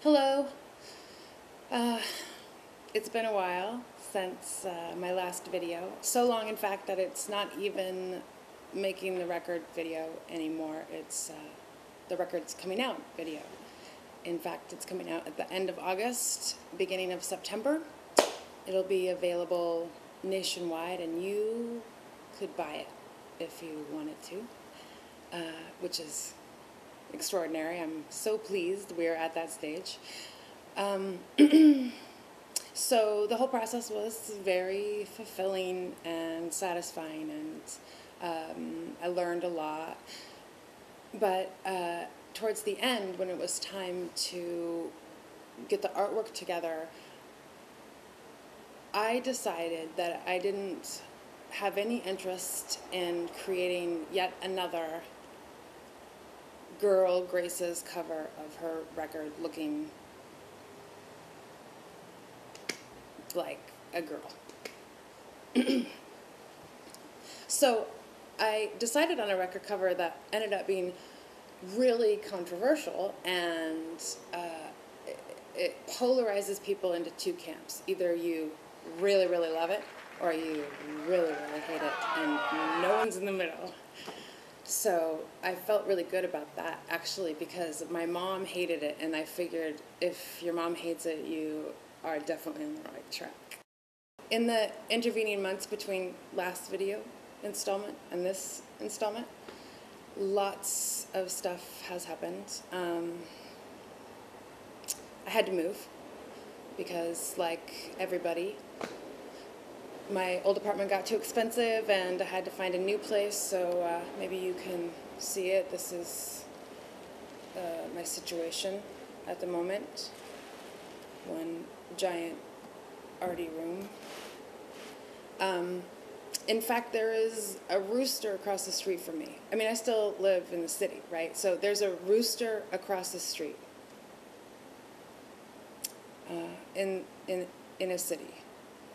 Hello. It's been a while since my last video. So long, in fact, that it's not even making the record video anymore. It's the record's coming out video. In fact, it's coming out at the end of August, beginning of September. It'll be available nationwide, and you could buy it if you wanted to, which is extraordinary. I'm so pleased we're at that stage. So the whole process was very fulfilling and satisfying, and I learned a lot. But towards the end, when it was time to get the artwork together, I decided that I didn't have any interest in creating yet another girl Grace's cover of her record looking like a girl. So I decided on a record cover that ended up being really controversial, and it polarizes people into two camps. Either you really, really love it, or you really, really hate it, and no one's in the middle. So I felt really good about that, actually, because my mom hated it, and I figured if your mom hates it, you are definitely on the right track. In the intervening months between last video installment and this installment, lots of stuff has happened. I had to move because, like everybody, my old apartment got too expensive and I had to find a new place, so maybe you can see it. This is my situation at the moment. One giant arty room. In fact, there is a rooster across the street from me. I mean, I still live in the city, right? So there's a rooster across the street in a city,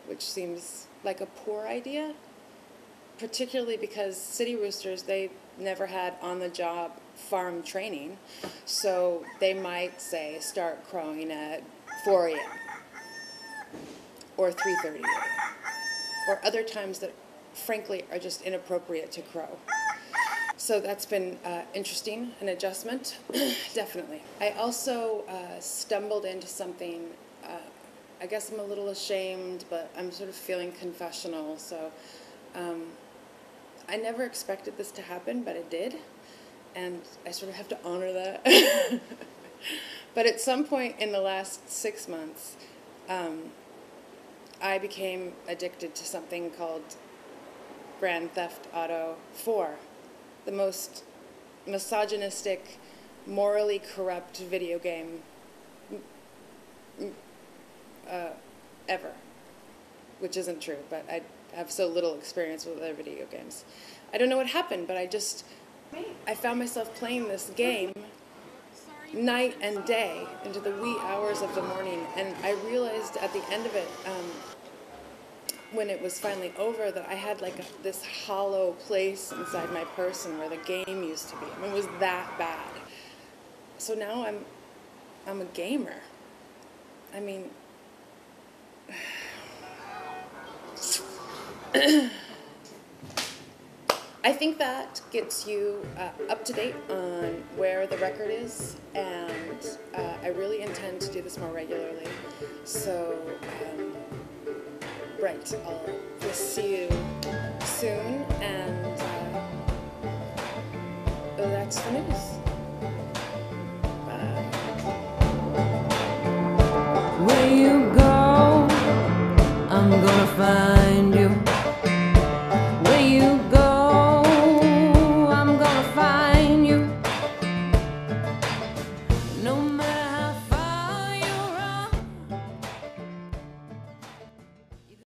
which seems like a poor idea, particularly because city roosters, they never had on-the-job farm training, so they might, say, start crowing at 4 a.m. or 3:30 a.m. or other times that, frankly, are just inappropriate to crow. So that's been interesting, an adjustment, definitely. I also stumbled into something. I guess I'm a little ashamed, but I'm sort of feeling confessional. So I never expected this to happen, but it did, and I sort of have to honor that. But at some point in the last 6 months, I became addicted to something called Grand Theft Auto 4, the most misogynistic, morally corrupt video game ever, which isn't true, but I have so little experience with other video games. I don't know what happened, but I found myself playing this game night and day into the wee hours of the morning, and I realized at the end of it, when it was finally over, that I had like this hollow place inside my person where the game used to be. I mean, it was that bad. So now I'm a gamer. I mean, I think that gets you up to date on where the record is, and I really intend to do this more regularly. So, right, I'll see you soon, and that's the news. Bye. Where you go, I'm gonna find